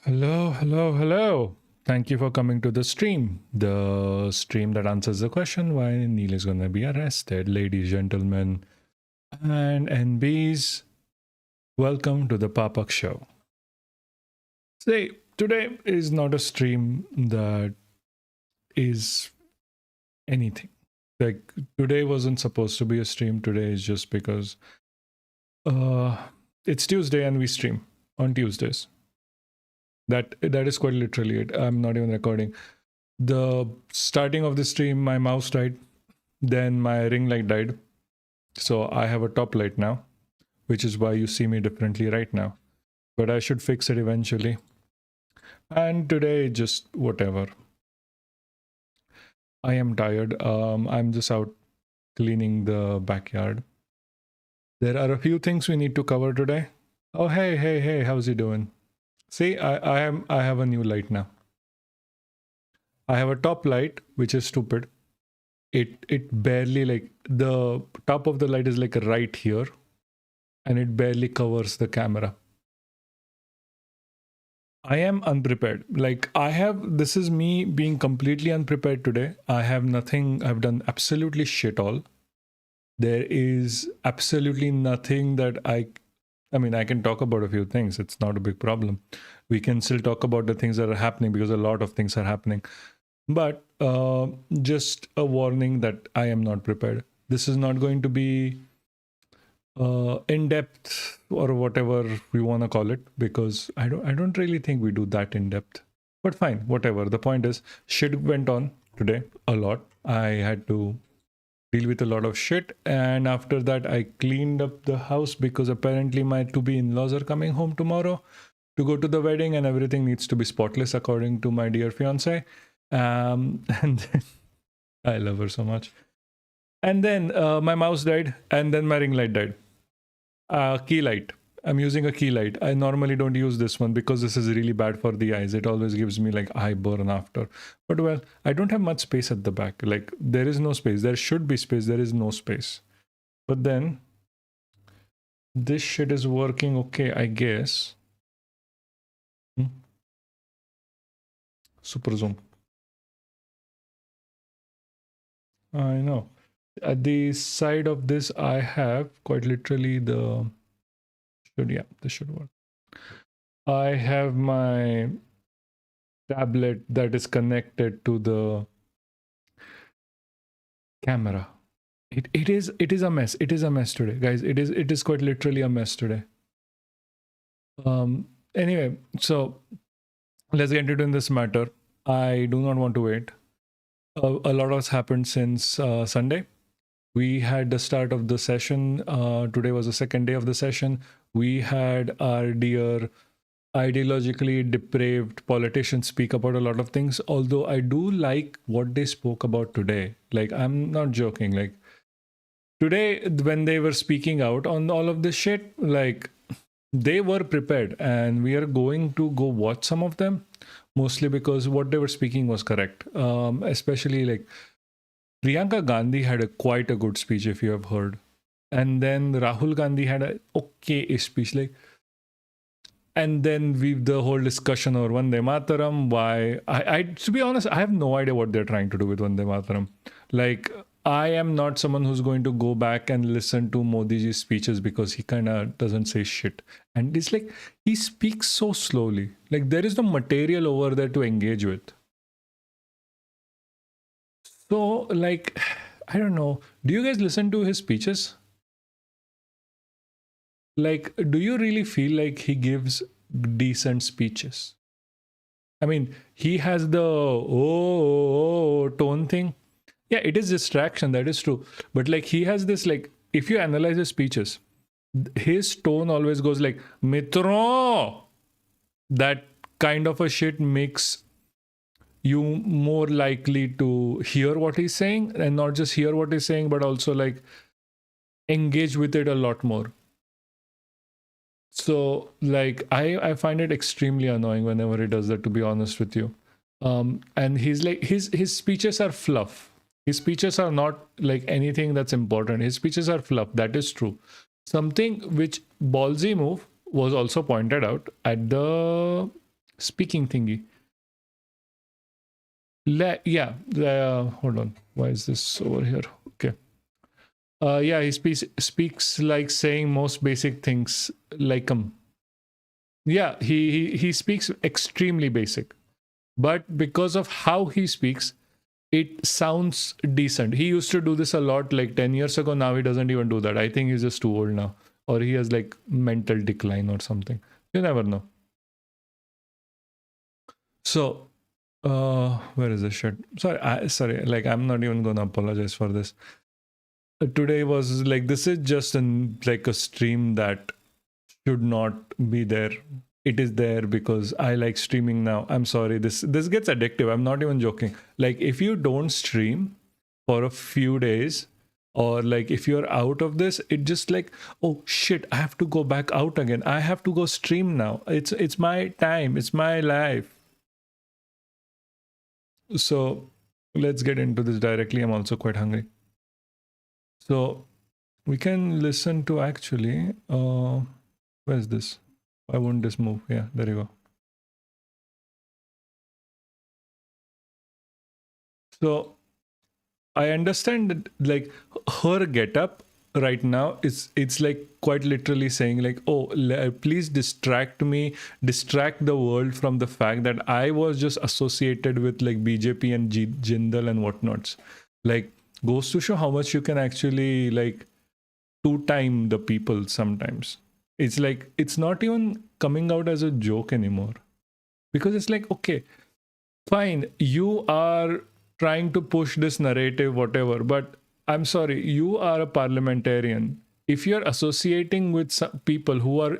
Hello, hello, hello. Thank you for coming to the stream that answers the question why Neil is going to be arrested. Ladies, gentlemen, and NBs, welcome to the Papak Show. Say, today is not a stream that is anything. Like, today wasn't supposed to be a stream. Today is just because it's Tuesday and we stream on Tuesdays. That is quite literally it. I'm not even recording. The starting of the stream, my mouse died, then my ring light died, so I have a top light now, which is why you see me differently right now, but I should fix it eventually. And today, just whatever. I am tired. I'm just out cleaning the backyard. There are a few things we need to cover today. Oh, hey, how's he doing? See, I have a new light now. I have a top light, which is stupid. It barely, like, the top of the light is like right here, and it barely covers the camera. I am unprepared. Like, this is me being completely unprepared today. I have nothing, I've done absolutely shit all. There is absolutely nothing that I mean, I can talk about a few things. It's not a big problem. We can still talk about the things that are happening because a lot of things are happening. But just a warning that I am not prepared. This is not going to be in-depth or whatever we want to call it, because I don't really think we do that in-depth. But fine, whatever. The point is, shit went on today a lot. I had to deal with a lot of shit, and after that I cleaned up the house because apparently my to-be in-laws are coming home tomorrow to go to the wedding, and everything needs to be spotless according to my dear fiance. And then, I love her so much. And then my mouse died, and then my ring light died. Key light. I'm using a key light. I normally don't use this one because this is really bad for the eyes. It always gives me like eye burn after. But well, I don't have much space at the back. Like, there is no space. There should be space. There is no space. But then this shit is working okay, I guess. Super zoom. I know. At the side of this, I have quite literally this should work. I have my tablet that is connected to the camera. It is a mess. It is a mess today, guys. It is quite literally a mess today. Anyway, so let's get into this matter. I do not want to wait. A lot has happened since Sunday. We had the start of the session. Today was the second day of the session. We had our dear ideologically depraved politicians speak about a lot of things. Although I do like what they spoke about today. Like, I'm not joking. Like, today, when they were speaking out on all of this shit, like, they were prepared, and we are going to go watch some of them, mostly because what they were speaking was correct. Especially like Priyanka Gandhi had quite a good speech, if you have heard. And then Rahul Gandhi had a okay speech. Like, and then the whole discussion over Vande Mataram. Why? I to be honest, I have no idea what they're trying to do with Vande Mataram. Like, I am not someone who's going to go back and listen to Modi's speeches because he kind of doesn't say shit. And it's like, he speaks so slowly. Like, there is no material over there to engage with. So, like, I don't know. Do you guys listen to his speeches? Like, do you really feel like he gives decent speeches? I mean, he has the tone thing. Yeah, it is distraction, that is true. But like, he has this, like, if you analyze his speeches, his tone always goes like, Mitro. That kind of a shit makes you more likely to hear what he's saying, and not just hear what he's saying, but also like engage with it a lot more. So like, I find it extremely annoying whenever he does that, to be honest with you. And he's like, his speeches are fluff. His speeches are not like anything that's important. His speeches are fluff. That is true. Something which ballsy move was also pointed out at the speaking thingy. Yeah, hold on. Why is this over here? Okay. Yeah, he speaks like saying most basic things like yeah, he speaks extremely basic, but because of how he speaks, it sounds decent. He used to do this a lot like 10 years ago. Now he doesn't even do that. I think he's just too old now, or he has like mental decline or something. You never know. So, where is this shit? Sorry, like I'm not even gonna apologize for this. Today was like, this is just like a stream that should not be there. It is there because I like streaming now. I'm sorry, this gets addictive. I'm not even joking. Like if you don't stream for a few days, or like if you're out of this, it just like, oh shit, I have to go back out again. I have to go stream now. It's my time. It's my life. So let's get into this directly. I'm also quite hungry. So we can listen to actually, where's this? Why won't this move? Yeah, there you go. So I understand that like her getup right now is, it's like quite literally saying like, oh, please distract me, distract the world from the fact that I was just associated with like BJP and Jindal and whatnots. Like goes to show how much you can actually like two time the people sometimes. It's like it's not even coming out as a joke anymore, because it's like, okay, fine, you are trying to push this narrative, whatever, but I'm sorry, you are a parliamentarian. If you're associating with some people who are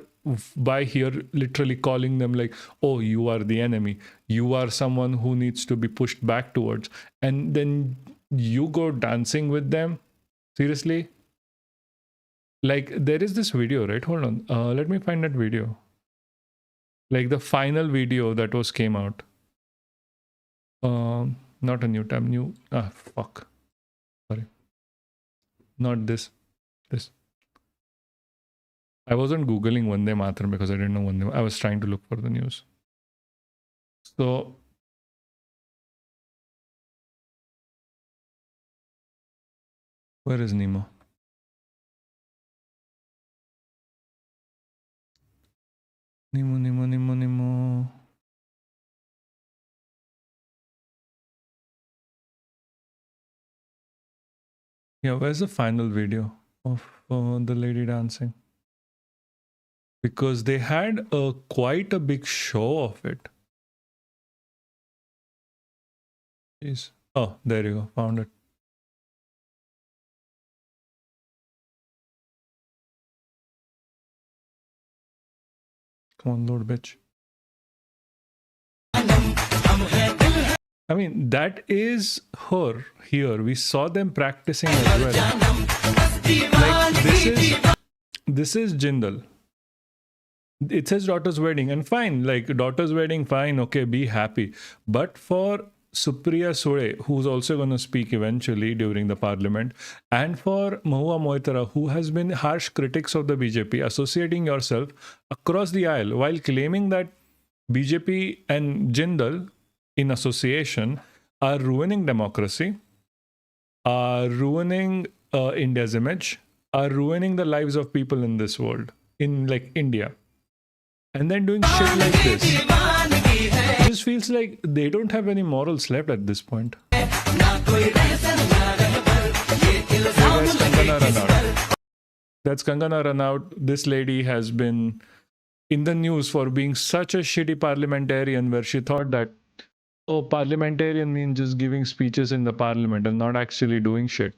by here literally calling them like, oh, you are the enemy, you are someone who needs to be pushed back towards, and then you go dancing with them, seriously? Like there is this video, right? Hold on, let me find that video, like the final video that was came out. Not a new tab, new, fuck, sorry, not this, this. I wasn't googling Vande Mataram because I didn't know Vande. I was trying to look for the news. So where is Nemo? Nemo. Yeah, where's the final video of the lady dancing? Because they had quite a big show of it. Jeez. Oh, there you go. Found it. Come on, load, bitch. I mean, that is her here. We saw them practicing as well. Like, this is Jindal. It says daughter's wedding, and fine, like daughter's wedding, fine, okay, be happy. But for Supriya Sule, who's also going to speak eventually during the parliament, and for Mahua Moitara, who has been harsh critics of the BJP, associating yourself across the aisle while claiming that BJP and Jindal in association are ruining democracy, are ruining India's image, are ruining the lives of people in this world, in like India. And then doing shit like this. It just feels like they don't have any morals left at this point. Hey guys, Kangana Ranaut. That's Kangana Ranaut. This lady has been in the news for being such a shitty parliamentarian, where she thought that, oh, parliamentarian means just giving speeches in the parliament and not actually doing shit.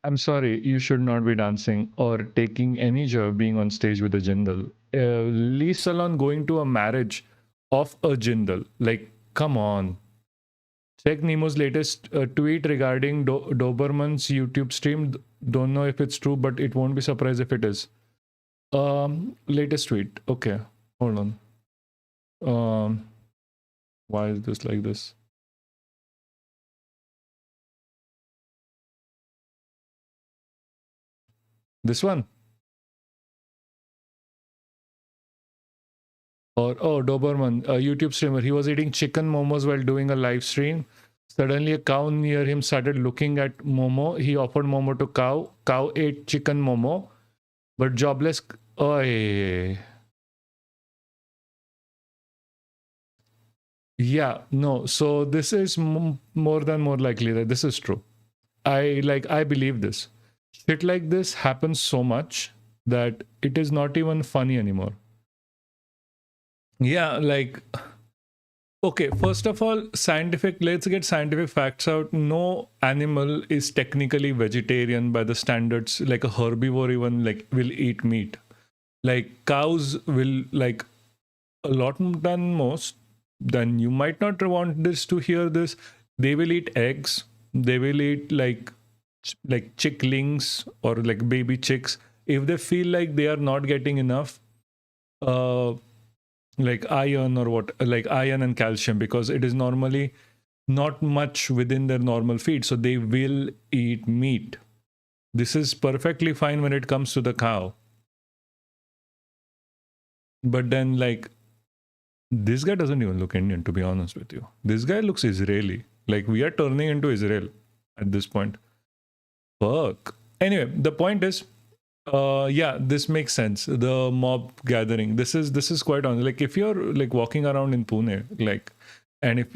I'm sorry, you should not be dancing or taking any joy of being on stage with a Jindal. Leave alone going to a marriage of a Jindal. Like, come on. Check Nemo's latest tweet regarding Doberman's YouTube stream. Don't know if it's true, but it won't be surprised if it is. Latest tweet. Okay, hold on. Why is this like this? This one. Or, oh, Doberman, a YouTube streamer. He was eating chicken momos while doing a live stream. Suddenly, a cow near him started looking at Momo. He offered Momo to cow. Cow ate chicken Momo, but jobless. Oy. Yeah, no. So this is more than more likely that this is true. I believe this. Shit like this happens so much that it is not even funny anymore. Yeah, like, okay, first of all, let's get scientific facts out. No animal is technically vegetarian by the standards, like a herbivore even like will eat meat. Like cows will like a lot more than most. Then you might not want this to hear this. They will eat eggs. They will eat like chicklings or like baby chicks. If they feel like they are not getting enough, uh, like iron or what, like iron and calcium, because it is normally not much within their normal feed, so they will eat meat. This is perfectly fine when it comes to the cow. But then, like, this guy doesn't even look Indian, to be honest with you. This guy looks Israeli. Like, we are turning into Israel at this point. Fuck. Anyway, the point is, yeah, this makes sense. The mob gathering. This is quite honest. Like, if you're like walking around in Pune, like, and if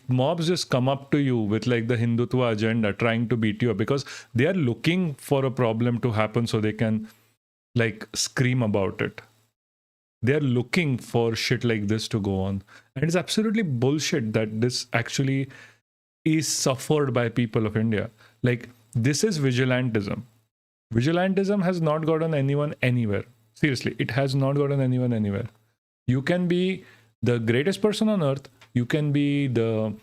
mobs just come up to you with like the Hindutva agenda trying to beat you up because they are looking for a problem to happen so they can like scream about it. They're looking for shit like this to go on. And it's absolutely bullshit that this actually is suffered by people of India. Like, this is vigilantism. Vigilantism has not gotten anyone anywhere. Seriously, it has not gotten anyone anywhere. You can be the greatest person on earth, you can be the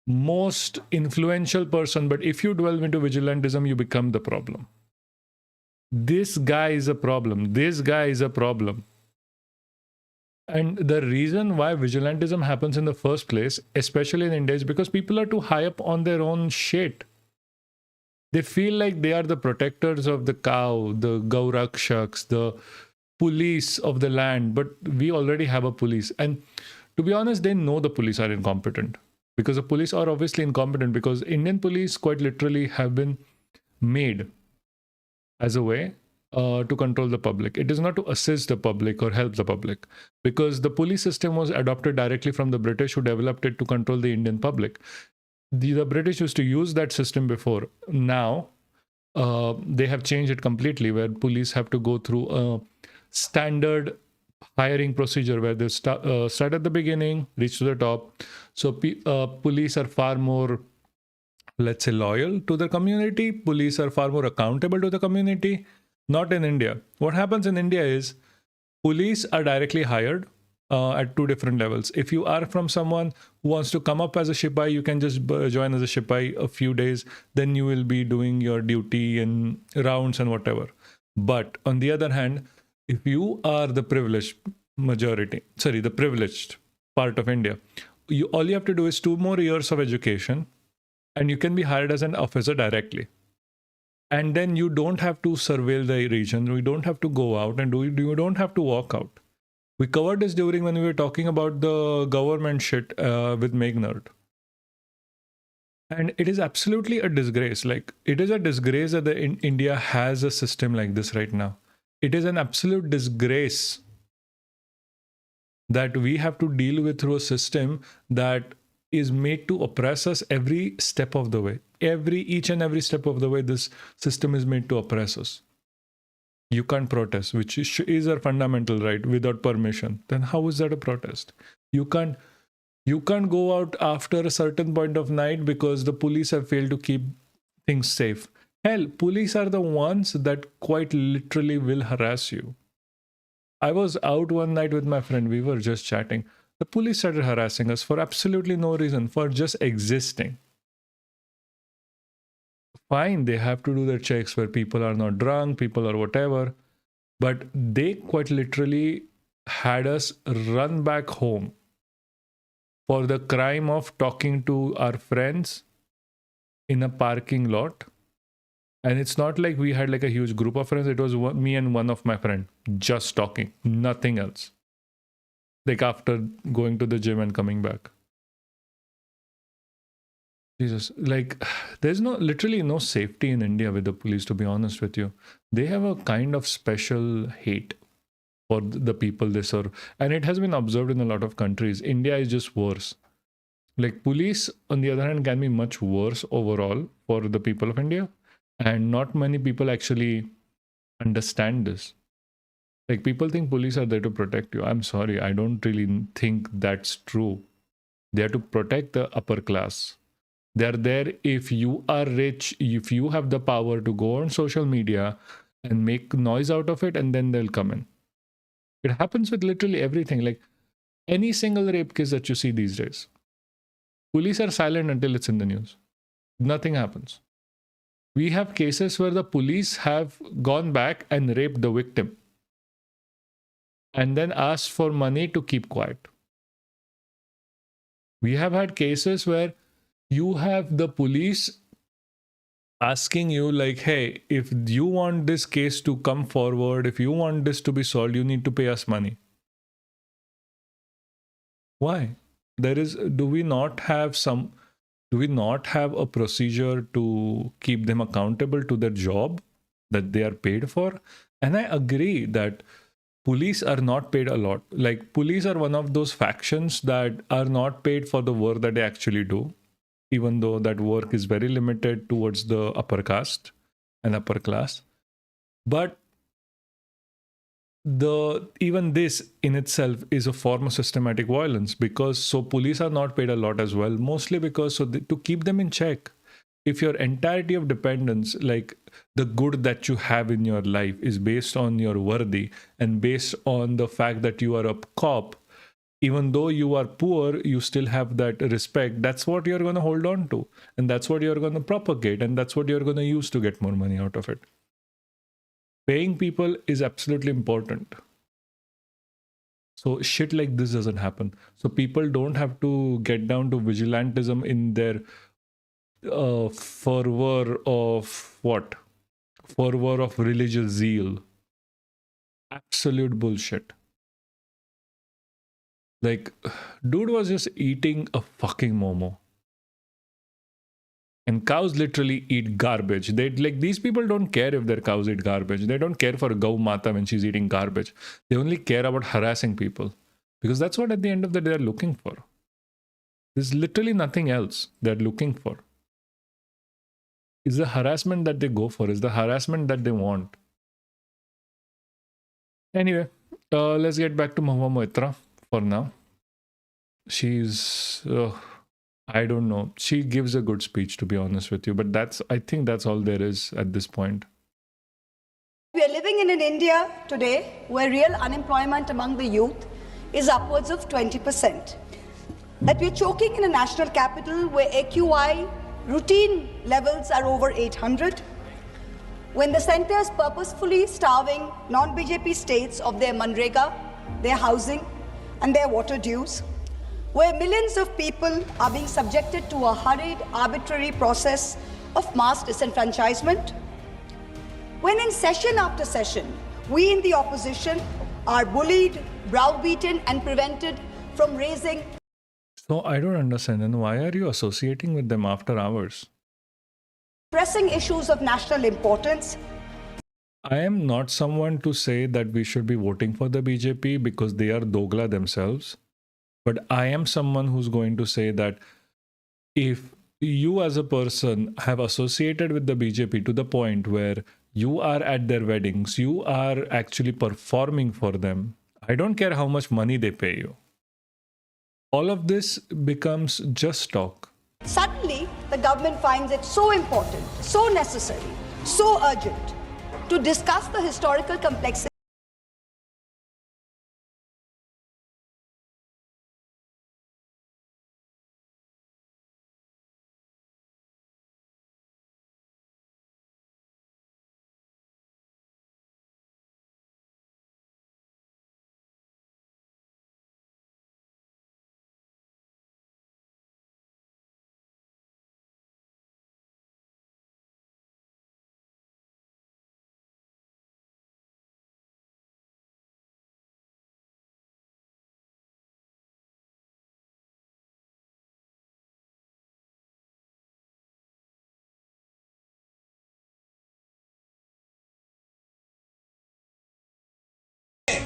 most influential person, but if you delve into vigilantism, you become the problem. This guy is a problem. This guy is a problem. And the reason why vigilantism happens in the first place, especially in India, is because people are too high up on their own shit. They feel like they are the protectors of the cow, the Gaurakshaks, the police of the land. But we already have a police. And to be honest, they know the police are incompetent. Because the police are obviously incompetent because Indian police quite literally have been made as a way to control the public. It is not to assist the public or help the public, because the police system was adopted directly from the British, who developed it to control the Indian public. The British used to use that system before. Now they have changed it completely, where police have to go through a standard hiring procedure where they start at the beginning, reach to the top. So police are far more, let's say, loyal to the community. Police are far more accountable to the community. Not in India. What happens in India is police are directly hired at two different levels. If you are from someone who wants to come up as a Shipai, you can just join as a Shipai a few days. Then you will be doing your duty and rounds and whatever. But on the other hand, if you are the privileged part of India, all you have to do is 2 more years of education and you can be hired as an officer directly. And then you don't have to surveil the region. You don't have to go out and you don't have to walk out. We covered this during when we were talking about the government shit with Megnerd. And it is absolutely a disgrace. Like, it is a disgrace that India has a system like this right now. It is an absolute disgrace that we have to deal with through a system that is made to oppress us every step of the way. Each and every step of the way, this system is made to oppress us. You can't protest, which is our fundamental right, without permission. Then how is that a protest? You can't go out after a certain point of night because the police have failed to keep things safe. Hell, police are the ones that quite literally will harass you. I was out one night with my friend. We were just chatting. The police started harassing us for absolutely no reason, for just existing. Fine, they have to do their checks where people are not drunk, people or whatever. But they quite literally had us run back home for the crime of talking to our friends in a parking lot And it's not like we had like a huge group of friends. It was me and one of my friend just talking, nothing else. Like after going to the gym and coming back. Jesus, like there's literally no safety in India with the police, to be honest with you. They have a kind of special hate for the people they serve. And it has been observed in a lot of countries. India is just worse. Like police, on the other hand, can be much worse overall for the people of India. And not many people actually understand this. Like people think police are there to protect you. I'm sorry, I don't really think that's true. They are to protect the upper class. They're there if you are rich, if you have the power to go on social media and make noise out of it, and then they'll come in. It happens with literally everything. Like any single rape case that you see these days, police are silent until it's in the news. Nothing happens. We have cases where the police have gone back and raped the victim and then asked for money to keep quiet. We have had cases where you have the police asking you like, hey, if you want this case to come forward, if you want this to be solved, you need to pay us money. Why? Do we not have a procedure to keep them accountable to their job that they are paid for? And I agree that police are not paid a lot. Like police are one of those factions that are not paid for the work that they actually do, even though that work is very limited towards the upper caste and upper class. But even this in itself is a form of systematic violence, because so police are not paid a lot as well, mostly because to keep them in check. If your entirety of dependence, like the good that you have in your life, is based on your worthy and based on the fact that you are a cop, even though you are poor, you still have that respect. That's what you're going to hold on to, and that's what you're going to propagate, and that's what you're going to use to get more money out of it. Paying people is absolutely important. So shit like this doesn't happen. So people don't have to get down to vigilantism in their fervor of what? Fervor of religious zeal. Absolute bullshit. Like, dude was just eating a fucking momo. And cows literally eat garbage. These people don't care if their cows eat garbage. They don't care for Gau Mata when she's eating garbage. They only care about harassing people. Because that's what at the end of the day they're looking for. There's literally nothing else they're looking for. Is the harassment that they go for, is the harassment that they want. Anyway, let's get back to Mahua Moitra for now. She's, I don't know. She gives a good speech, to be honest with you, but I think that's all there is at this point. We are living in an India today where real unemployment among the youth is upwards of 20%. That we're choking in a national capital where AQI routine levels are over 800. When the centre is purposefully starving non-BJP states of their Manrega, their housing and their water dues, where millions of people are being subjected to a hurried, arbitrary process of mass disenfranchisement, when in session after session, we in the opposition are bullied, browbeaten and prevented from raising. So I don't understand. And why are you associating with them after hours? Pressing issues of national importance. I am not someone to say that we should be voting for the BJP because they are Dogla themselves. But I am someone who's going to say that if you as a person have associated with the BJP to the point where you are at their weddings, you are actually performing for them, I don't care how much money they pay you. All of this becomes just talk. Suddenly, the government finds it so important, so necessary, so urgent to discuss the historical complexity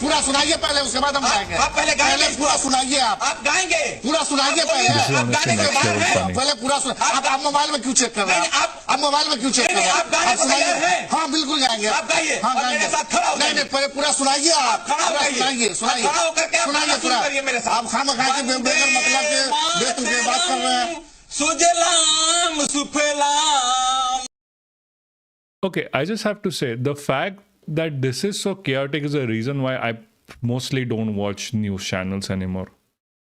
पूरा सुनाइए पहले, उसके बाद हम गाएंगे। आप पहले गाएंगे, पूरा सुनाइए, आप गाएंगे, पूरा सुनाइए पहले। This is honestly next level funny. पहले पूरा आप मोबाइल में क्यों चेक कर रहे हैं? आप मोबाइल में क्यों चेक कर रहे हैं? आप गाने को तैयार हैं? हाँ बिल्कुल गाएंगे। आप गाइए, हाँ और मेरे साथ खड़ा हो नहीं नहीं, पहले पूरा सुनाइए। आप खड़ा हो जाइए। सुनाइए सुनाइए खड़ा होकर के आप सुनाइए गाना पूरा। शुरू करिए मेरे साथ। आप खाम खा के बेगर मतलब के बेतुके बात कर रहे हैं। सुजलाम सुफलाम। Okay, I just have to say the fact that this is so chaotic is a reason why I mostly don't watch news channels anymore.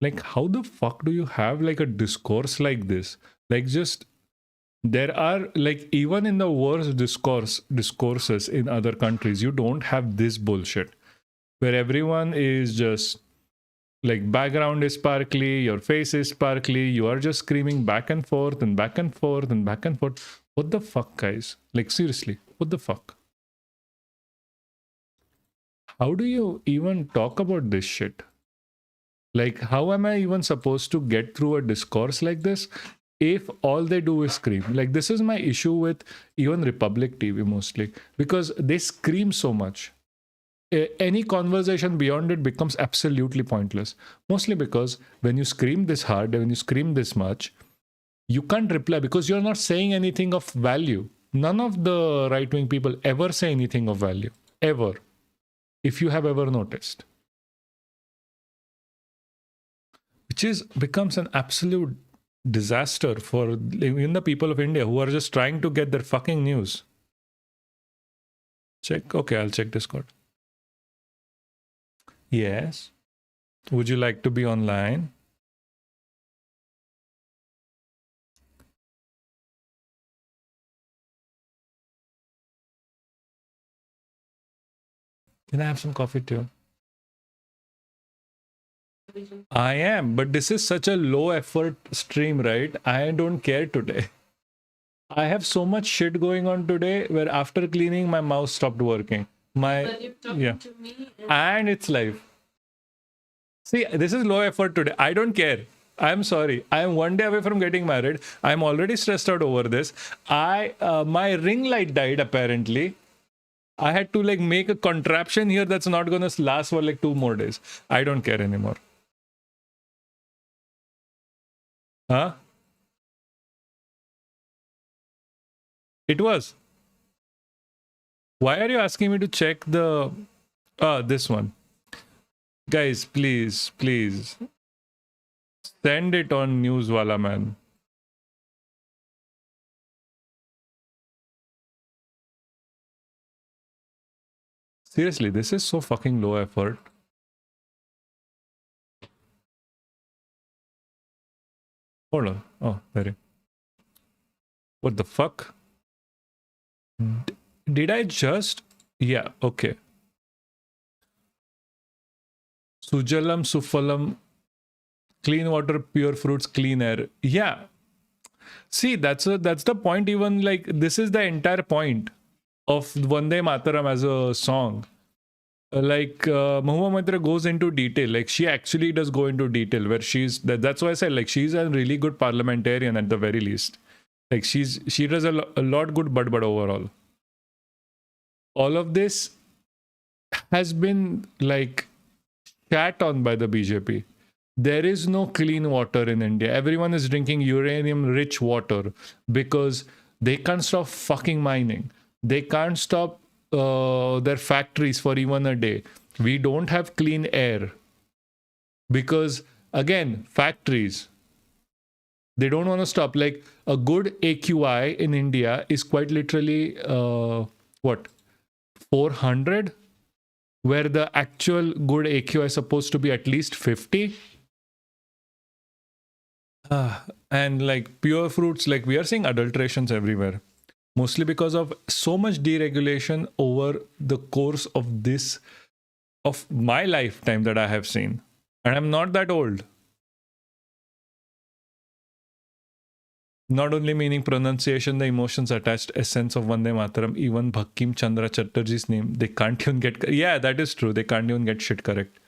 Like, how the fuck do you have like a discourse like this? Like, just there are like even in the worst discourses in other countries, you don't have this bullshit where everyone is just like background is sparkly, your face is sparkly, you are just screaming back and forth and back and forth and back and forth. What the fuck, guys? Like, seriously, what the fuck? How do you even talk about this shit? Like, how am I even supposed to get through a discourse like this if all they do is scream? Like, this is my issue with even Republic TV mostly, because they scream so much. Any conversation beyond it becomes absolutely pointless. Mostly because when you scream this hard, when you scream this much, you can't reply because you're not saying anything of value. None of the right-wing people ever say anything of value. Ever. If you have ever noticed. Which becomes an absolute disaster for even the people of India who are just trying to get their fucking news. Check. Okay, I'll check Discord. Yes. Would you like to be online? Can I have some coffee too? I am, but this is such a low effort stream, right? I don't care today. I have so much shit going on today where after cleaning my mouse stopped working. Yeah. And it's live. See, this is low effort today. I don't care. I'm sorry. I am one day away from getting married. I'm already stressed out over this. My ring light died apparently. I had to like make a contraption here that's not gonna last for like 2 more days. I don't care anymore. Huh? It was. Why are you asking me to check the this one? Guys, please send it on Newswala, man. Seriously, this is so fucking low effort. Hold on. Oh, there. What the fuck? Did I just? Yeah, okay. Sujalam, Sufalam, clean water, pure fruits, clean air. Yeah. See, that's the point. Even like this is the entire point of Vande Mataram as a song. Like Mahua Mitra goes into detail. Like she actually does go into detail where that's why I said like she's a really good parliamentarian at the very least. Like she does a lot good but overall. All of this has been like shat on by the BJP. There is no clean water in India. Everyone is drinking uranium-rich water because they can't stop fucking mining. They can't stop their factories for even a day. We don't have clean air because, again, factories. They don't want to stop. Like a good AQI in India is quite literally, 400? Where the actual good AQI is supposed to be at least 50. And like pure fruits, like we are seeing adulterations everywhere. Mostly because of so much deregulation over the course of my lifetime that I have seen. And I'm not that old. Not only meaning pronunciation, the emotions attached, essence of Vande Mataram, even Bhakim Chandra Chatterjee's name, they can't even get... Yeah, that is true. They can't even get shit correct.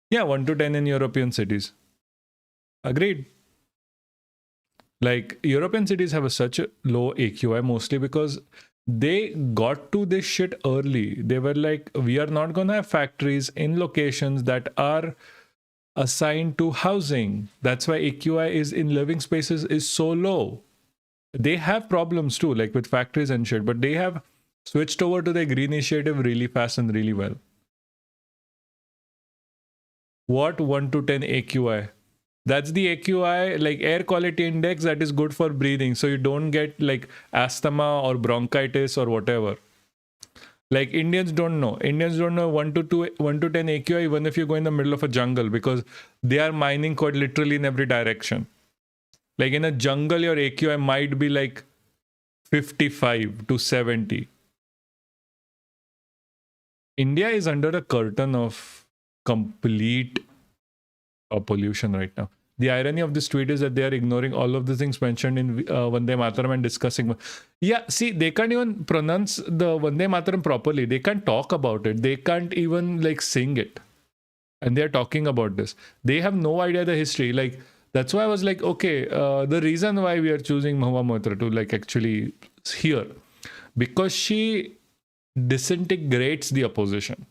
Yeah, 1 to 10 in European cities. Agreed. Like, European cities have such a low AQI, mostly because they got to this shit early. They were like, we are not going to have factories in locations that are assigned to housing. That's why AQI is in living spaces is so low. They have problems too, like with factories and shit, but they have switched over to the green initiative really fast and really well. What 1 to 10 AQI? That's the AQI, like air quality index, that is good for breathing. So you don't get like asthma or bronchitis or whatever. Like Indians don't know. Indians don't know 1 to 10 AQI even if you go in the middle of a jungle, because they are mining quite literally in every direction. Like in a jungle, your AQI might be like 55 to 70. India is under a curtain of complete pollution right now. The irony of this tweet is that they are ignoring all of the things mentioned in Vande Mataram and discussing. Yeah, see, they can't even pronounce the Vande Mataram properly. They can't talk about it. They can't even like sing it. And they're talking about this. They have no idea the history. Like, that's why I was like, okay, the reason why we are choosing Mahua Moitra to like actually hear, because she disintegrates the opposition,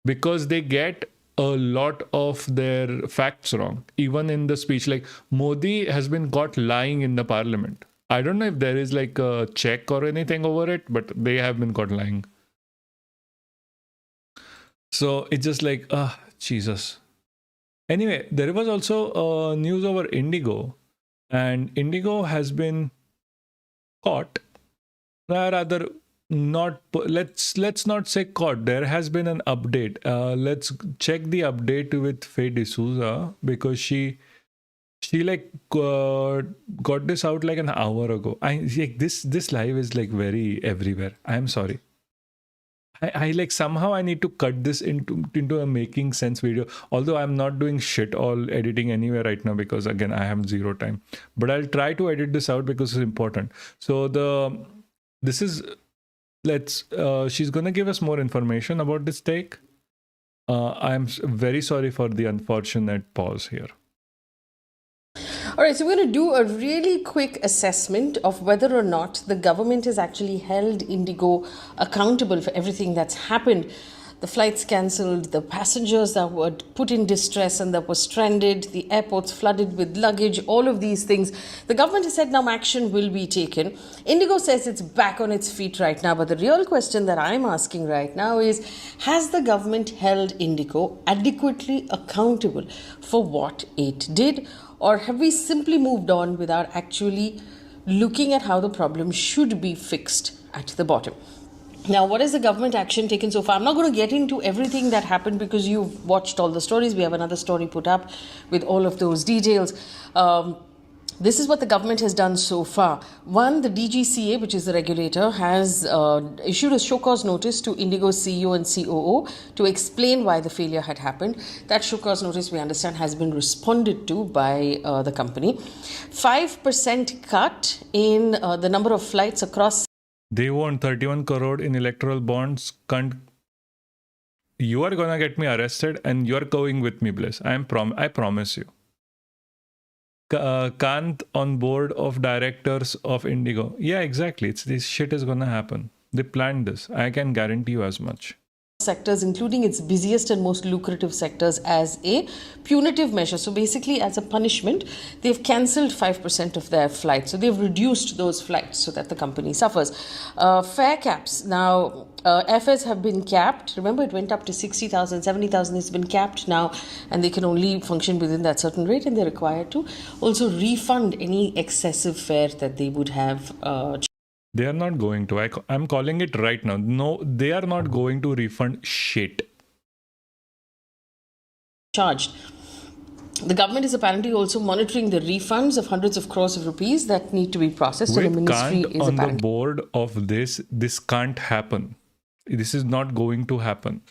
because they get a lot of their facts wrong, even in the speech. Like Modi has been caught lying in the parliament. I don't know if there is like a check or anything over it, but they have been caught lying. So it's just like, Jesus. Anyway, there was also news over Indigo, and Indigo has been caught. Rather, not let's not say caught. There has been an update. Let's check the update with Faye D'Souza, because she like got this out like an hour ago. This live is like very everywhere. I'm sorry. I like somehow I need to cut this into a making sense video. Although I'm not doing shit all editing anywhere right now, because again I have zero time. But I'll try to edit this out because it's important. So she's gonna give us more information about this take. I'm very sorry for the unfortunate pause here. All right, so we're going to do a really quick assessment of whether or not the government has actually held Indigo accountable for everything that's happened. The flights cancelled, the passengers that were put in distress and that were stranded, the airports flooded with luggage, all of these things. The government has said now action will be taken. Indigo says it's back on its feet right now, but the real question that I'm asking right now is, has the government held Indigo adequately accountable for what it did? Or have we simply moved on without actually looking at how the problem should be fixed at the bottom? Now, what is the government action taken so far? I'm not going to get into everything that happened because you've watched all the stories. We have another story put up with all of those details. This is what the government has done so far. One, the DGCA, which is the regulator, has issued a show cause notice to Indigo's CEO and COO to explain why the failure had happened. That show cause notice, we understand, has been responded to by the company. 5% cut in the number of flights across. They won 31 crore in electoral bonds. You are gonna get me arrested, and you're going with me, Bliss. I promise you. Kant on board of directors of Indigo. Yeah, exactly. This shit is gonna happen. They planned this. I can guarantee you as much. Sectors, including its busiest and most lucrative sectors, as a punitive measure. So basically, as a punishment, they've cancelled 5% of their flights. So they've reduced those flights so that the company suffers. Fare caps. Now, airfares have been capped. Remember, it went up to 60,000, 70,000. It's been capped now, and they can only function within that certain rate, and they're required to also refund any excessive fare that they would have They are not going to. I'm calling it right now. No, they are not going to refund shit. charged. The government is apparently also monitoring the refunds of hundreds of crores of rupees that need to be processed. So the ministry Kant is on apparently the board of this can't happen. This is not going to happen.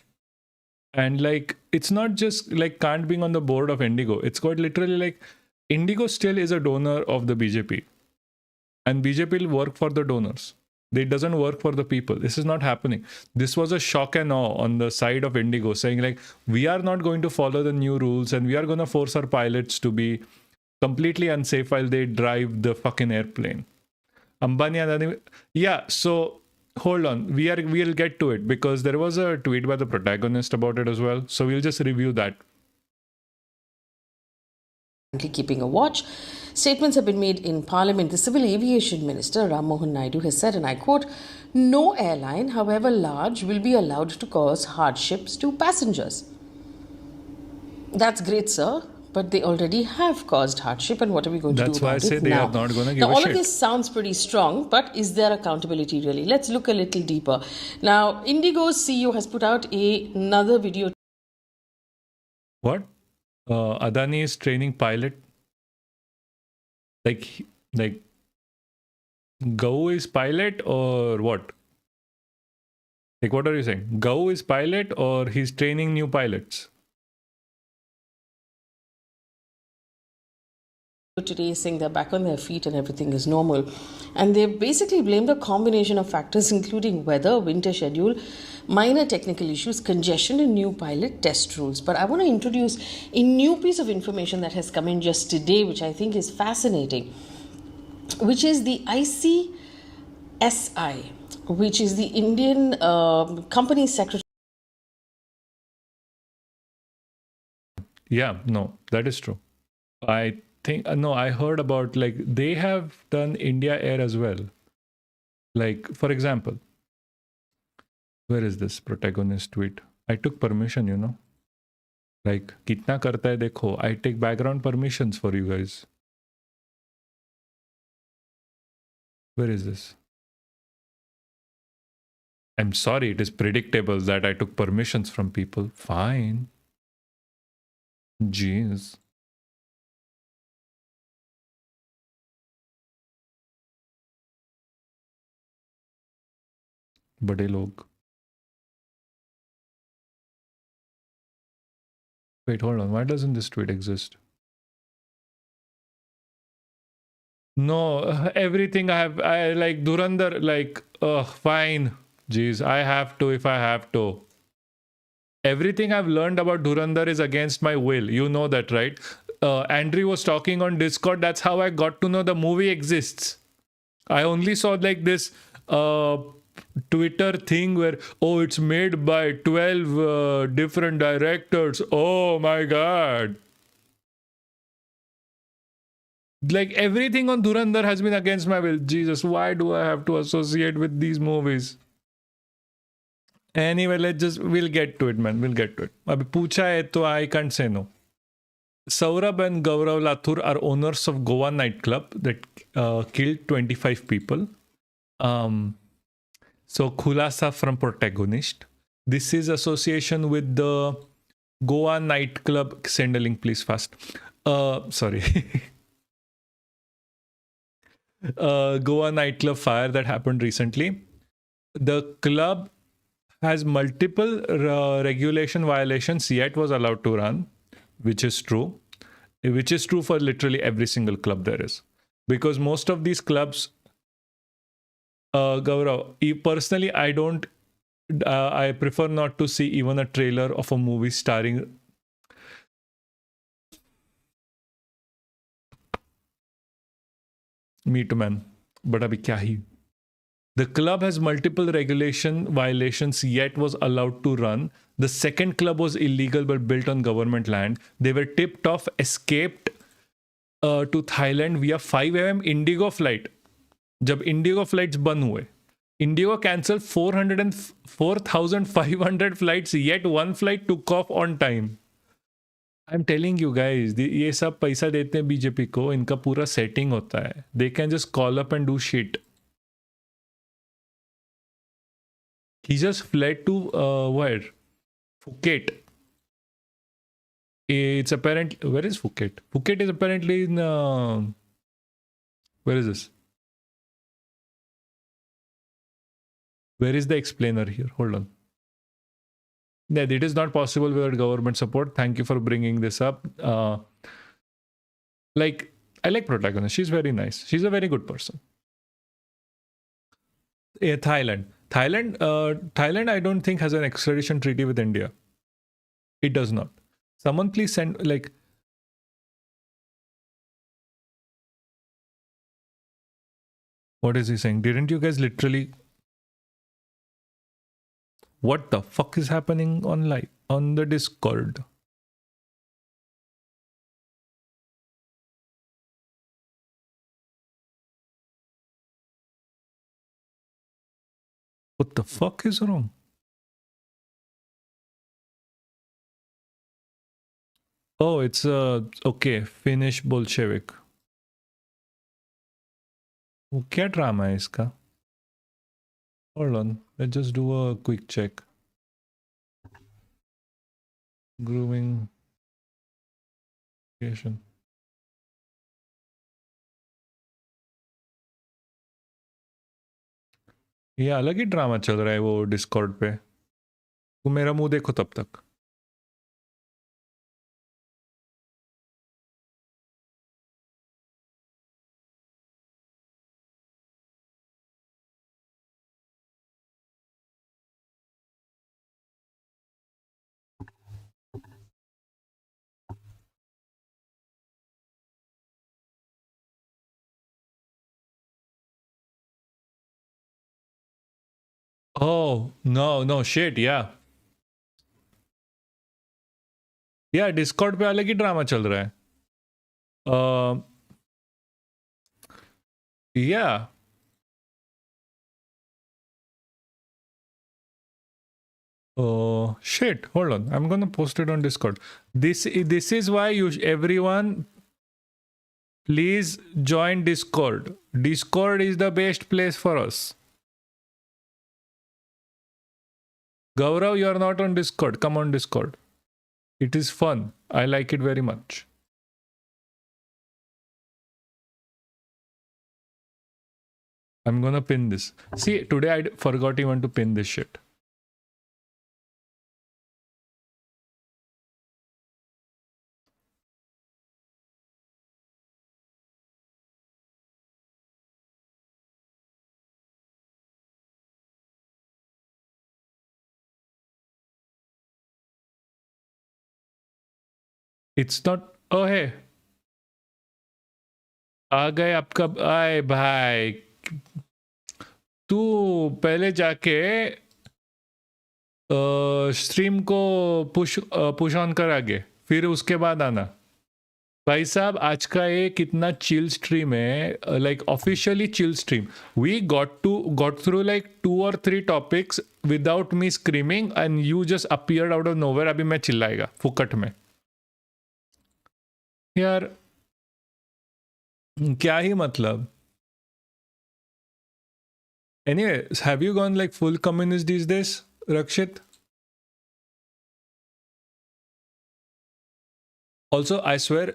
And like, it's not just like Kant being on the board of Indigo. It's quite literally like Indigo still is a donor of the BJP. And BJP will work for the donors. It doesn't work for the people. This is not happening. This was a shock and awe on the side of Indigo, saying like, we are not going to follow the new rules and we are going to force our pilots to be completely unsafe while they drive the fucking airplane. Ambani, Adani. Yeah, so hold on. We'll get to it because there was a tweet by the protagonist about it as well. So we'll just review that. Keeping a watch. Statements have been made in Parliament. The Civil Aviation Minister, Ram Mohan Naidu, has said, and I quote, "No airline, however large, will be allowed to cause hardships to passengers." That's great, sir, but they already have caused hardship, and what are we going to do That's why I about say it they now? are not going to give Now, a all shit. of this sounds pretty strong, but is there accountability really? Let's look a little deeper. Now, Indigo's CEO has put out another video. What? Adani is training pilot. Like Go is pilot or what? Like, what are you saying? Go is pilot or he's training new pilots? Today saying they're back on their feet and everything is normal. And they basically blamed a combination of factors, including weather, winter schedule, minor technical issues, congestion, and new pilot test rules. But I want to introduce a new piece of information that has come in just today, which I think is fascinating, which is the ICSI, which is the Indian Company Secretary. Yeah, no, that is true. I think, no, I heard about like they have done India Air as well. Like, for example, where is this protagonist tweet? I took permission, you know. Like, kitna karta hai dekho. I take background permissions for you guys. Where is this? I'm sorry, it is predictable that I took permissions from people. Fine. Jeez. बड़े लोग. Wait, hold on. Why doesn't this tweet exist? No, everything I like Dhurandhar, like, fine. Jeez, I have to if I have to. Everything I've learned about Dhurandhar is against my will. You know that, right? Andrew was talking on Discord. That's how I got to know the movie exists. I only saw like this Twitter thing where, oh, it's made by 12 different directors. Oh my God. Like everything on Dhurandhar has been against my will. Jesus, why do I have to associate with these movies? Anyway, we'll get to it, man. We'll get to it. Abhi pucha hai to I can't say no. Saurabh and Gaurav Lathur are owners of Goa nightclub that killed 25 people. So khulasa from protagonist. This is association with the Goa nightclub. Send a link, please, fast. Sorry. Goa nightclub fire that happened recently. The club has multiple regulation violations yet was allowed to run, which is true. Which is true for literally every single club there is. Because most of these clubs, Gaurav, personally, I don't, I prefer not to see even a trailer of a movie starring. Me too, man. But abhi kya hi? The club has multiple regulation violations yet was allowed to run. The second club was illegal but built on government land. They were tipped off, escaped to Thailand via 5 a.m. Indigo flight. जब Indigo flights बंद हुए, Indigo cancelled 4,500 flights, yet one flight took off on time. I'm telling you guys, ये सब पैसा देते हैं BJP को, इनका पूरा सेटिंग होता है. They can just call up and do shit. He just fled to where? Phuket. It's apparently, where is Phuket? Phuket is apparently in where is this? Where is the explainer here? Hold on. Yeah, it is not possible without government support. Thank you for bringing this up. Like, I like protagonist. She's very nice. She's a very good person. Yeah, Thailand, I don't think has an extradition treaty with India. It does not. Someone please send, like, what is he saying? Didn't you guys literally What the fuck is happening on live on the Discord? What the fuck is wrong? Oh, it's okay, Finnish Bolshevik. वो क्या drama है इसका? Hold on, let's just do a quick check. Grooming. ये अलग ही drama चल रहा है वो डिस्कॉर्ड पे. तुम मेरा मुंह देखो तब तक. Oh, no, shit, yeah. Yeah, Discord पे अलग ही ड्रामा चल रहा है. Yeah. Oh shit! Hold on, I'm gonna post it on Discord. This is why everyone please join Discord. Discord is the best place for us. Gaurav, you are not on Discord. Come on Discord. It is fun. I like it very much. I'm gonna pin this. See, today I forgot even to pin this shit. It's not. Oh hey, आ गए आपका. आए भाई, तू पहले जाके stream को push on कर आगे, फिर उसके बाद आना. भाई साहब, आज का ये कितना चिल स्ट्रीम है, like officially chill stream. We got through like 2 or 3 topics without me screaming and you just appeared out of nowhere. अभी मैं चिल्लाएगा फुकट में यार, क्या ही मतलब. Anyway, have you gone like full communist these days, Rakshit? Also, I swear,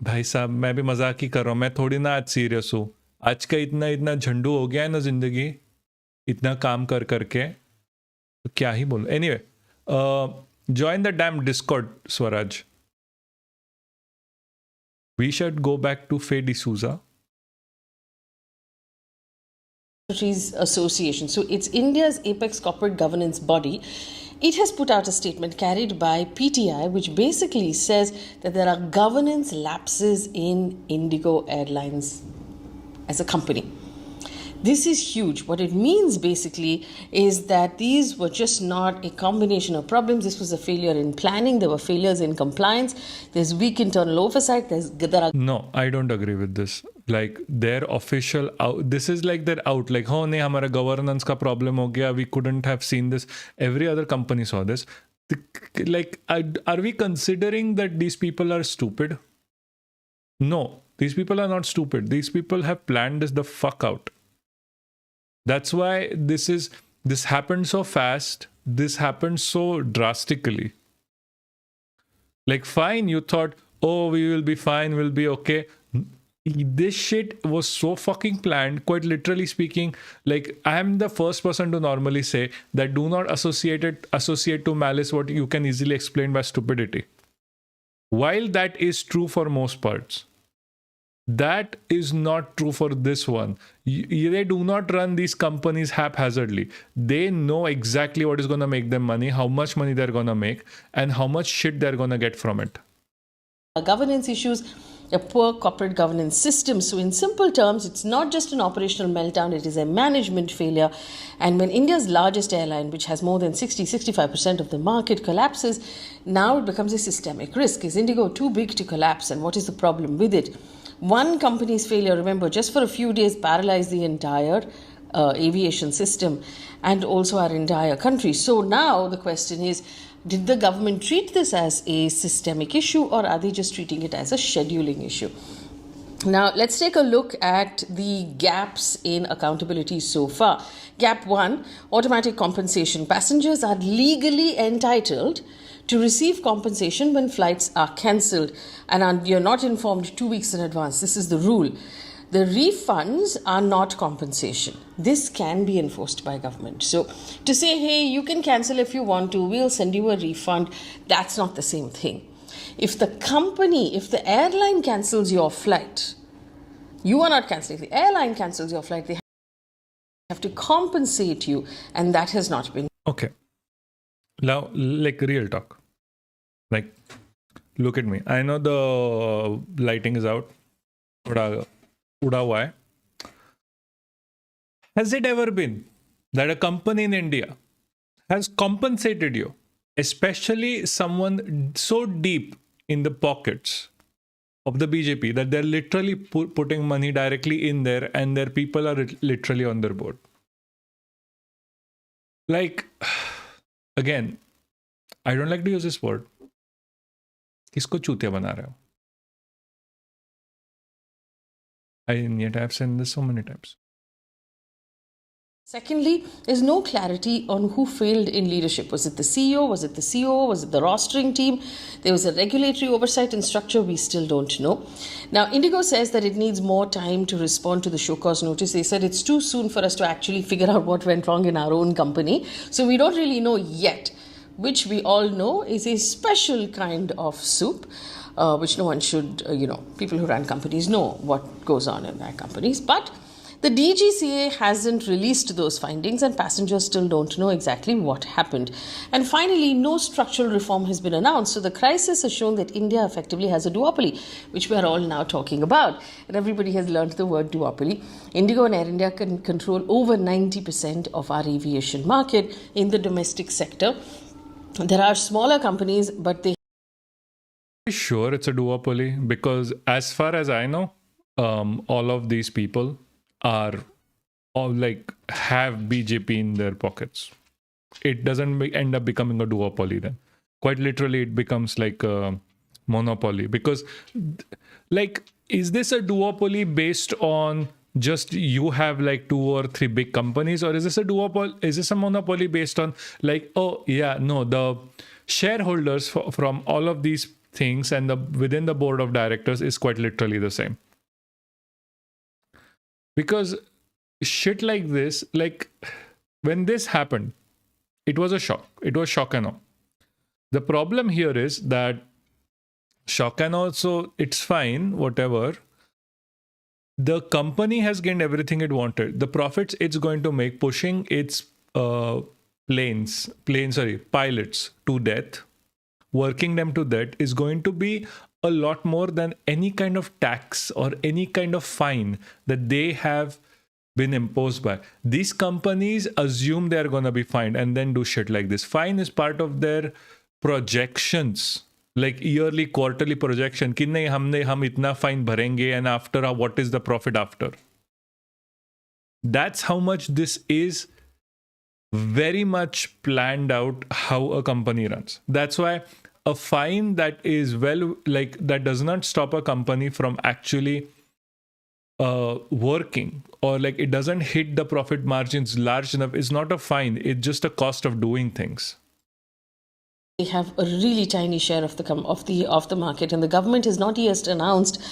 भाई साहब मैं भी मजाक ही कर रहा हूँ, मैं थोड़ी ना आज सीरियस हूँ. आज का इतना झंडू हो गया है ना जिंदगी, इतना काम कर करके, तो क्या ही बोलूं. Anyway, join the damn Discord, Swaraj. We should go back to Faye D'Souza. Association. So it's India's apex corporate governance body. It has put out a statement carried by PTI, which basically says that there are governance lapses in Indigo Airlines as a company. This is huge. What it means basically is that these were just not a combination of problems. This was a failure in planning. There were failures in compliance. There's weak internal oversight. No, I don't agree with this. Like their official out, this is like their out. Like, oh, nahi, hamara governance ka problem ho gaya. We couldn't have seen this. Every other company saw this. Like, are we considering that these people are stupid? No, these people are not stupid. These people have planned this the fuck out. That's why this happened so fast. This happened so drastically. Like, fine, you thought, oh, we will be fine, we'll be okay. This shit was so fucking planned, quite literally speaking. Like, I am the first person to normally say that do not associate to malice what you can easily explain by stupidity. While that is true for most parts, that is not true for this one. They do not run these companies haphazardly. They know exactly what is going to make them money, how much money they're going to make, and how much shit they're going to get from it. Governance issues a poor corporate governance system. So in simple terms, it's not just an operational meltdown, it is a management failure. And when India's largest airline, which has more than 65% of the market, collapses, now it becomes a systemic risk. Is Indigo too big to collapse, and what is the problem with it? One company's failure, remember, just for a few days paralyzed the entire aviation system and also our entire country. So now the question is, did the government treat this as a systemic issue, or are they just treating it as a scheduling issue? Now, let's take a look at the gaps in accountability so far. Gap 1, automatic compensation. Passengers are legally entitled to receive compensation when flights are cancelled and you're not informed 2 weeks in advance. This is the rule. The refunds are not compensation. This can be enforced by government. So to say, hey, you can cancel if you want to, we'll send you a refund, that's not the same thing. If the airline cancels your flight, you are not cancelling. If the airline cancels your flight, they have to compensate you, and that has not been. Okay. Now, like real talk. Like, look at me. I know the lighting is out. Uda hua hai. Has it ever been that a company in India has compensated you, especially someone so deep in the pockets of the BJP that they're literally putting money directly in there and their people are literally on their board? Like, again, I don't like to use this word. किसको चूतिया बना रहे हो? And yet I've said this so many times. Secondly, there's no clarity on who failed in leadership. Was it the CEO? Was it the COO? Was it the rostering team? There was a regulatory oversight and structure we still don't know. Now, Indigo says that it needs more time to respond to the show cause notice. They said it's too soon for us to actually figure out what went wrong in our own company. So we don't really know yet, which we all know is a special kind of soup. Which no one should, people who run companies know what goes on in their companies. But the DGCA hasn't released those findings and passengers still don't know exactly what happened. And finally, no structural reform has been announced. So the crisis has shown that India effectively has a duopoly, which we are all now talking about. And everybody has learned the word duopoly. Indigo and Air India can control over 90% of our aviation market in the domestic sector. There are smaller companies, but they Sure, it's a duopoly because as far as I know, all of these people are all have BJP in their pockets. It doesn't end up becoming a duopoly then. Quite literally, it becomes like a monopoly because is this a duopoly based on just you have 2 or 3 big companies, or is this a duopoly? Is this a monopoly based on the shareholders from all of these things and within the board of directors is quite literally the same? Because shit like this, when this happened, it was a shock. It was shock and awe. The problem here is that shock and awe, so it's fine, whatever. The company has gained everything it wanted. The profits it's going to make pushing its pilots to death, working them to death is going to be a lot more than any kind of tax or any kind of fine that they have been imposed by. These companies assume they're going to be fined and then do shit like this. Fine is part of their projections, like yearly, quarterly projection. कि नहीं हम इतना fine भरेंगे and after what is the profit after? That's how much this is very much planned out how a company runs. That's why a fine that is that does not stop a company from actually working, or it doesn't hit the profit margins large enough, is not a fine. It's just a cost of doing things. They have a really tiny share of the market, and the government has not yet announced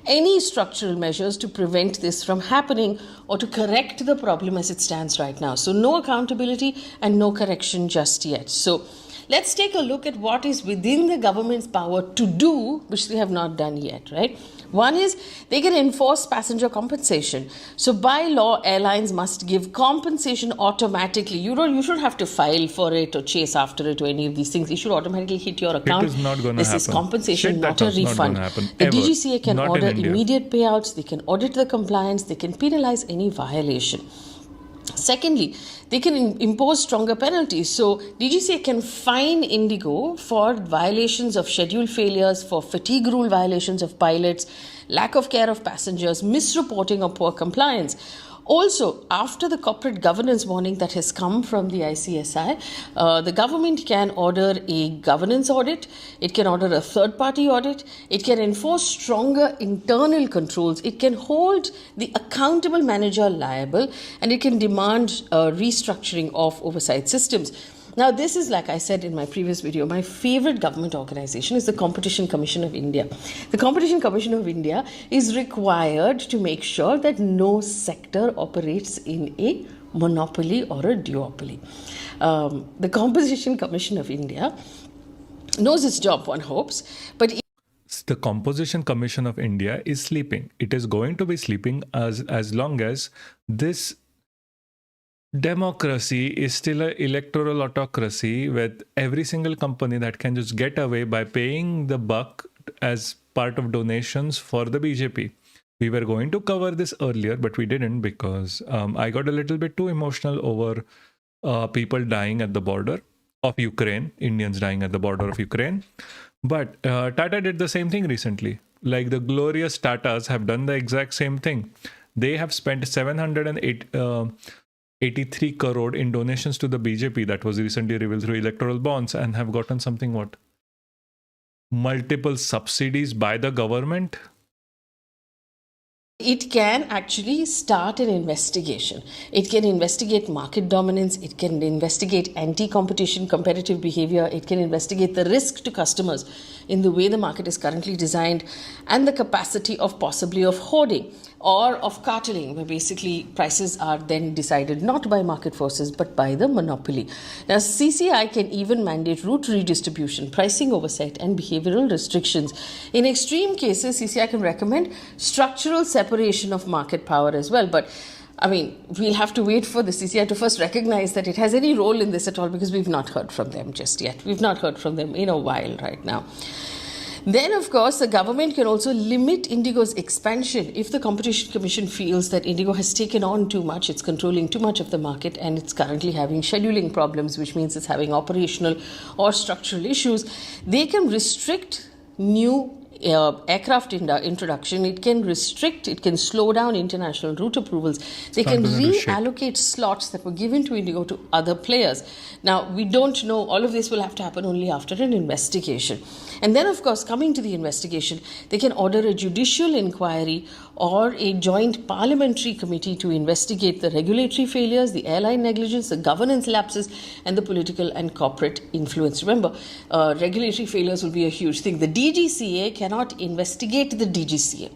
any structural measures to prevent this from happening or to correct the problem as it stands right now. So no accountability and no correction just yet. So let's take a look at what is within the government's power to do, which they have not done yet, right? One is they can enforce passenger compensation. So by law, airlines must give compensation automatically. You should have to file for it or chase after it or any of these things. It should automatically hit your account. is not gonna This is happen. compensation, Shit, not that a is not refund. gonna happen, The ever. DGCA can Not in order India. immediate payouts. They can audit the compliance. They can penalize any violation. Secondly, they can impose stronger penalties. So DGCA can fine Indigo for violations of schedule failures, for fatigue rule violations of pilots, lack of care of passengers, misreporting or poor compliance. Also, after the corporate governance warning that has come from the ICSI, the government can order a governance audit, it can order a third-party audit, it can enforce stronger internal controls, it can hold the accountable manager liable, and it can demand restructuring of oversight systems. Now, this is, like I said in my previous video, my favorite government organization is the Competition Commission of India. The Competition Commission of India is required to make sure that no sector operates in a monopoly or a duopoly. The Competition Commission of India knows its job, one hopes, but The Composition Commission of India is sleeping. It is going to be sleeping as long as this democracy is still an electoral autocracy with every single company that can just get away by paying the buck as part of donations for the BJP. We were going to cover this earlier, but we didn't because I got a little bit too emotional over people dying at the border of Ukraine, Indians dying at the border of Ukraine. But Tata did the same thing recently. Like the glorious Tatas have done the exact same thing. They have spent 783 crore in donations to the BJP that was recently revealed through electoral bonds and have gotten something what? Multiple subsidies by the government. it can actually start an investigation. It can investigate market dominance. It can investigate anti-competition competitive behavior. It can investigate the risk to customers in the way the market is currently designed and the capacity of possibly of hoarding or of carteling, where basically prices are then decided not by market forces but by the monopoly. Now, CCI can even mandate route redistribution, pricing oversight and behavioral restrictions. In extreme cases, CCI can recommend structural separation of market power as well. But I mean, we'll have to wait for the CCI to first recognize that it has any role in this at all, because we've not heard from them just yet. We've not heard from them in a while right now. Then, of course, the government can also limit Indigo's expansion if the Competition Commission feels that Indigo has taken on too much, it's controlling too much of the market, and it's currently having scheduling problems, which means it's having operational or structural issues. They can restrict new aircraft introduction. It can restrict, it can slow down international route approvals. They can reallocate slots that were given to Indigo to other players. Now, we don't know, all of this will have to happen only after an investigation. And then, of course, coming to the investigation, they can order a judicial inquiry or a joint parliamentary committee to investigate the regulatory failures, the airline negligence, the governance lapses, and the political and corporate influence. Remember, regulatory failures will be a huge thing. The DGCA cannot investigate the DGCA.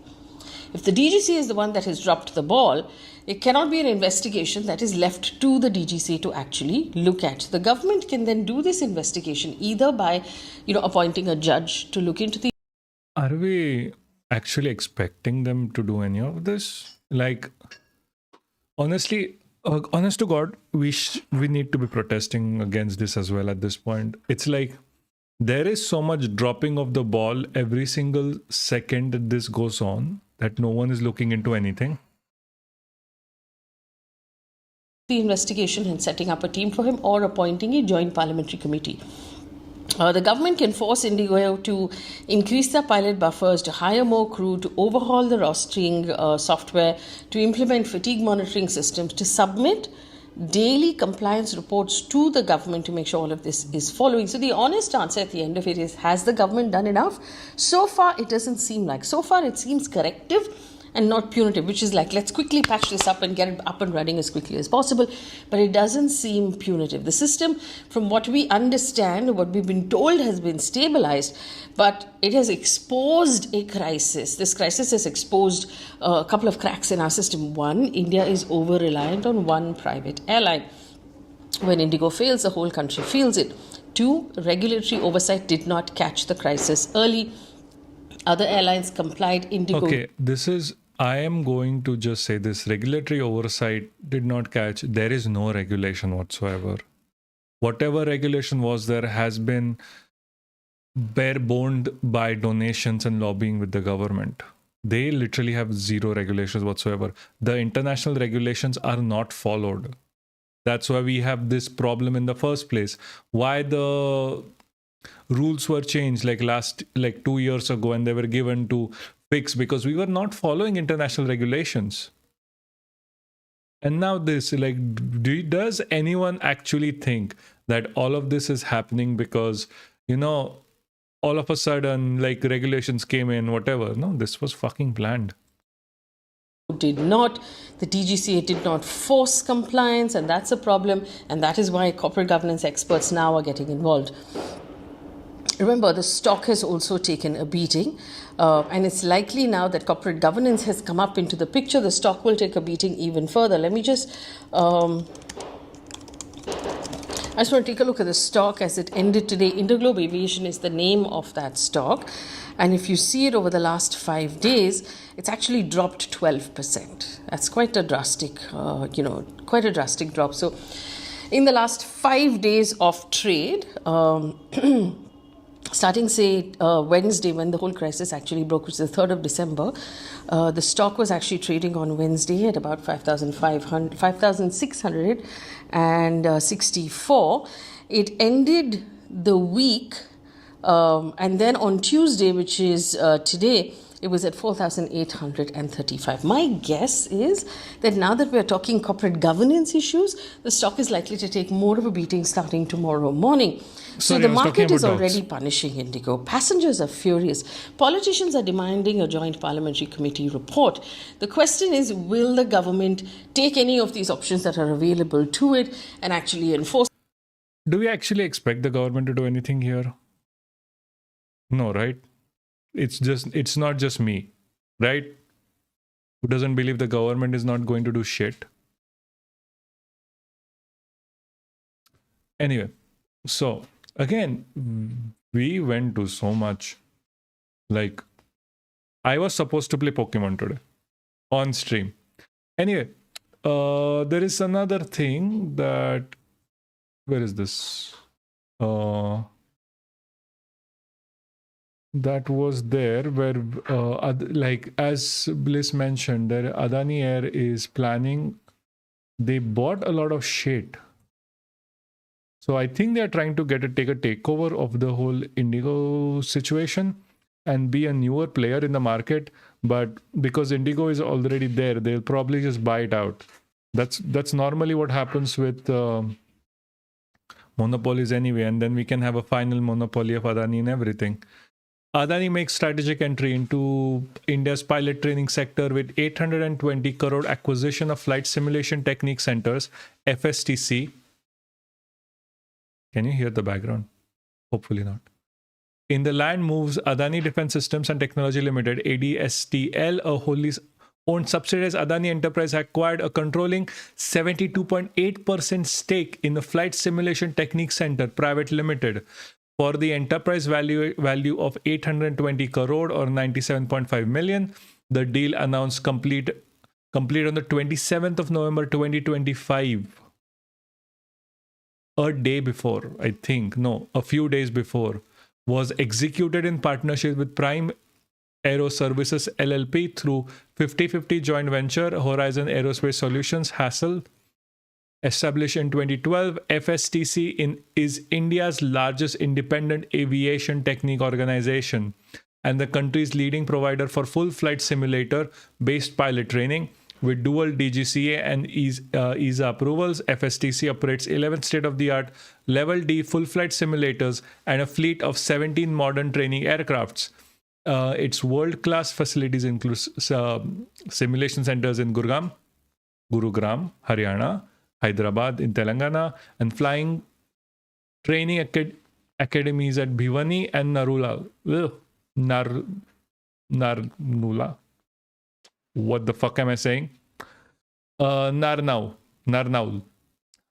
If the DGCA is the one that has dropped the ball, it cannot be an investigation that is left to the DGCA to actually look at. The government can then do this investigation either by, appointing a judge to look into the... Are we actually expecting them to do any of this? Like, honestly, honest to God, we need to be protesting against this as well at this point. It's like there is so much dropping of the ball every single second that this goes on that no one is looking into anything. The investigation and setting up a team for him or appointing a joint parliamentary committee. The government can force Indigo to increase their pilot buffers, to hire more crew, to overhaul the rostering software, to implement fatigue monitoring systems, to submit daily compliance reports to the government to make sure all of this is following. So the honest answer at the end of it is, has the government done enough? So far, it doesn't seem like. So far, it seems corrective and not punitive, which is like, let's quickly patch this up and get it up and running as quickly as possible. But it doesn't seem punitive. The system, from what we understand, what we've been told, has been stabilized, but it has exposed a crisis. This crisis has exposed a couple of cracks in our system. One, India is over-reliant on one private airline. When Indigo fails, the whole country feels it. Two, regulatory oversight did not catch the crisis early. Other airlines complied. Indigo. Okay, I am going to just say this regulatory oversight did not catch. There is no regulation whatsoever. Whatever regulation was there has been bare boned by donations and lobbying with the government. They literally have zero regulations whatsoever. The international regulations are not followed. That's why we have this problem in the first place. Why the rules were changed like 2 years ago and they were given to fix because we were not following international regulations. And now this, does anyone actually think that all of this is happening because, all of a sudden, regulations came in, whatever? No, this was fucking planned. Did not. The DGCA did not force compliance, and that's a problem. And that is why corporate governance experts now are getting involved. Remember, the stock has also taken a beating, and it's likely now that corporate governance has come up into the picture, the stock will take a beating even further. Let me just, I just want to take a look at the stock as it ended today. Interglobe Aviation is the name of that stock. And if you see it over the last 5 days, it's actually dropped 12%. That's quite a drastic, quite a drastic drop. So in the last 5 days of trade, starting, say, Wednesday, when the whole crisis actually broke, which is the 3rd of December, the stock was actually trading on Wednesday at about 5,664. It ended the week, and then on Tuesday, which is today, it was at 4,835. My guess is that now that we're talking corporate governance issues, the stock is likely to take more of a beating starting tomorrow morning. So the market is already punishing Indigo. Passengers are furious. Politicians are demanding a joint parliamentary committee report. The question is, will the government take any of these options that are available to it and actually enforce? Do we actually expect the government to do anything here? No, right? It's not just me, right? Who doesn't believe the government is not going to do shit? Anyway, so again, we went to so much. I was supposed to play Pokemon today on stream. Anyway, there is another thing that, where is this? That was there where, as Bliss mentioned, there Adani Air is planning. They bought a lot of shit. So I think they are trying to take a takeover of the whole Indigo situation and be a newer player in the market. But because Indigo is already there, they'll probably just buy it out. That's normally what happens with monopolies anyway. And then we can have a final monopoly of Adani and everything. Adani makes strategic entry into India's pilot training sector with 820 crore acquisition of flight simulation technique centers, FSTC. Can you hear the background? Hopefully not. In the land moves, Adani Defence Systems and Technology Limited, ADSTL, a wholly owned subsidiary Adani Enterprise, acquired a controlling 72.8% stake in the Flight Simulation Technique Center Private Limited for the enterprise value of 820 crore or 97.5 million. The deal announced complete on the 27th of November 2025. A day before, I think, no, a few days before, was executed in partnership with Prime Aero Services LLP through 50-50 joint venture Horizon Aerospace Solutions Hassel. Established in 2012, FSTC is India's largest independent aviation technique organization and the country's leading provider for full flight simulator-based pilot training. With dual DGCA and EASA approvals, FSTC operates 11 state-of-the-art Level D full-flight simulators and a fleet of 17 modern training aircrafts. Its world-class facilities include simulation centers in Gurugram, Haryana, Hyderabad in Telangana, and flying training academies at Bhiwani and Narnula. What the fuck am I saying? Narnaul,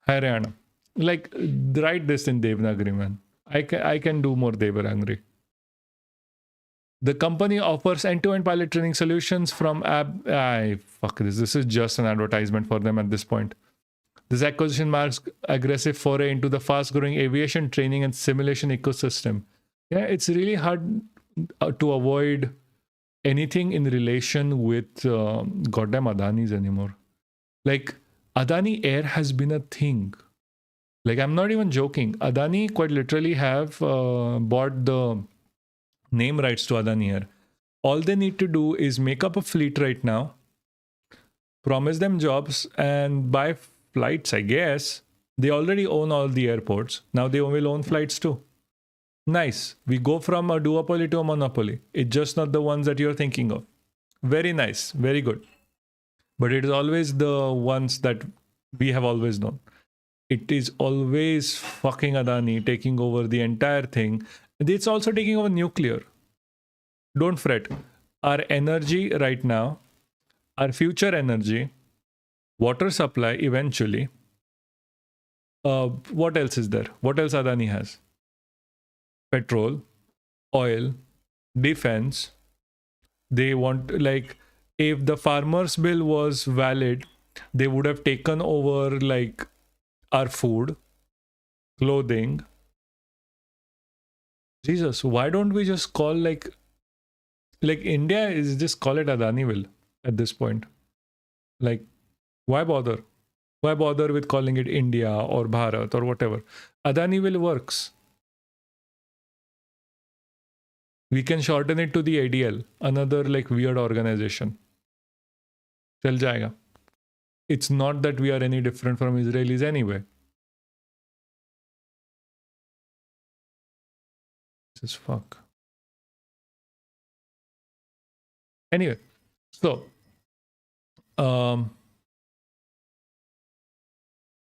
Haryana. Write this in Devanagari, man. I can do more Devanagari. The company offers end-to-end pilot training solutions from fuck this. This is just an advertisement for them at this point. This acquisition marks aggressive foray into the fast-growing aviation training and simulation ecosystem. Yeah, it's really hard to avoid anything in relation with goddamn Adani's anymore. Like, Adani Air has been a thing. Like, I'm not even joking. Adani quite literally have bought the name rights to Adani Air. All they need to do is make up a fleet right now, promise them jobs, and buy flights, I guess. They already own all the airports. Now they will own flights too. Nice. We go from a duopoly to a monopoly. It's just not the ones that you're thinking of. Very nice. Very good. But it is always the ones that we have always known. It is always fucking Adani taking over the entire thing. It's also taking over nuclear. Don't fret. Our energy right now, our future energy, water supply eventually. What else is there? What else Adani has? Petrol, oil, defense. They want, like, if the farmers' bill was valid, they would have taken over, like, our food, clothing. Jesus, why don't we just call, like India is just call it Adaniville at this point? Like, why bother? Why bother with calling it India or Bharat or whatever? Adaniville works. We can shorten it to the ADL, another like weird organization. Chal jayega. It's not that we are any different from Israelis anyway. This is fuck. Anyway, so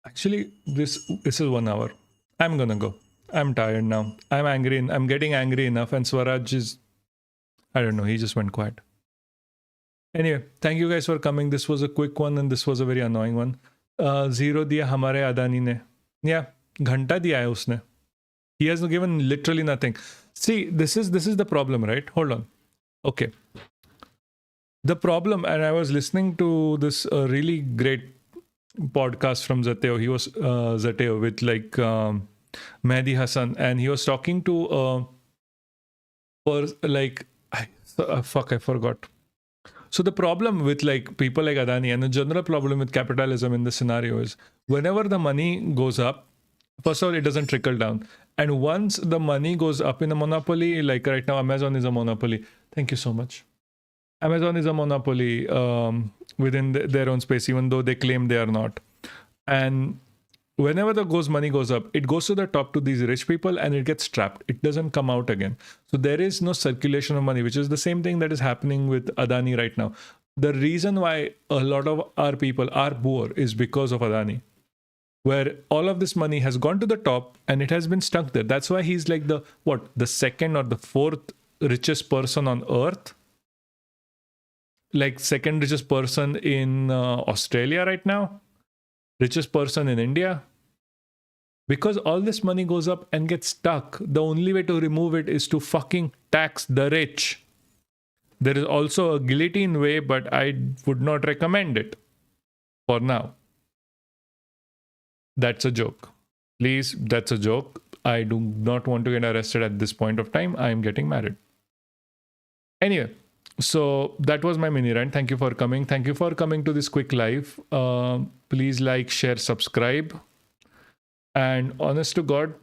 actually this is 1 hour. I'm gonna go. I'm tired now. I'm angry. I'm getting angry enough, and Swaraj is, I don't know, he just went quiet. Anyway, thank you guys for coming. This was a quick one and this was a very annoying one. Zero diya hamare Adani ne. Yeah, ghanta diya hai usne. He has given literally nothing. See, this is the problem, right? Hold on. Okay. The problem, and I was listening to this really great podcast from Zateo. He was Zateo with like Mehdi Hassan, and he was talking to I forgot. So the problem with like people like Adani, and the general problem with capitalism in this scenario is whenever the money goes up, first of all, it doesn't trickle down. And once the money goes up in a monopoly, like right now, Amazon is a monopoly. Thank you so much. Amazon is a monopoly within their own space, even though they claim they are not. And whenever the money goes up, it goes to the top to these rich people and it gets trapped. It doesn't come out again. So there is no circulation of money, which is the same thing that is happening with Adani right now. The reason why a lot of our people are poor is because of Adani, where all of this money has gone to the top and it has been stuck there. That's why he's like the second or the fourth richest person on earth. Like second richest person in Australia right now. Richest person in India. Because all this money goes up and gets stuck. The only way to remove it is to fucking tax the rich. There is also a guillotine way, but I would not recommend it for now. That's a joke. Please, that's a joke. I do not want to get arrested at this point of time. I am getting married. Anyway, so that was my mini rant. Thank you for coming. Thank you for coming to this quick live. Please like, share, subscribe. And honest to God,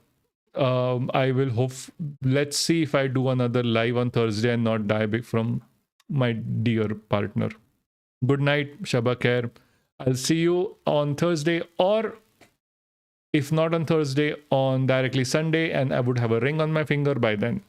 I will hope. Let's see if I do another live on Thursday and not die big from my dear partner. Good night, Shaba Khair. I'll see you on Thursday, or if not on Thursday, on directly Sunday, and I would have a ring on my finger by then.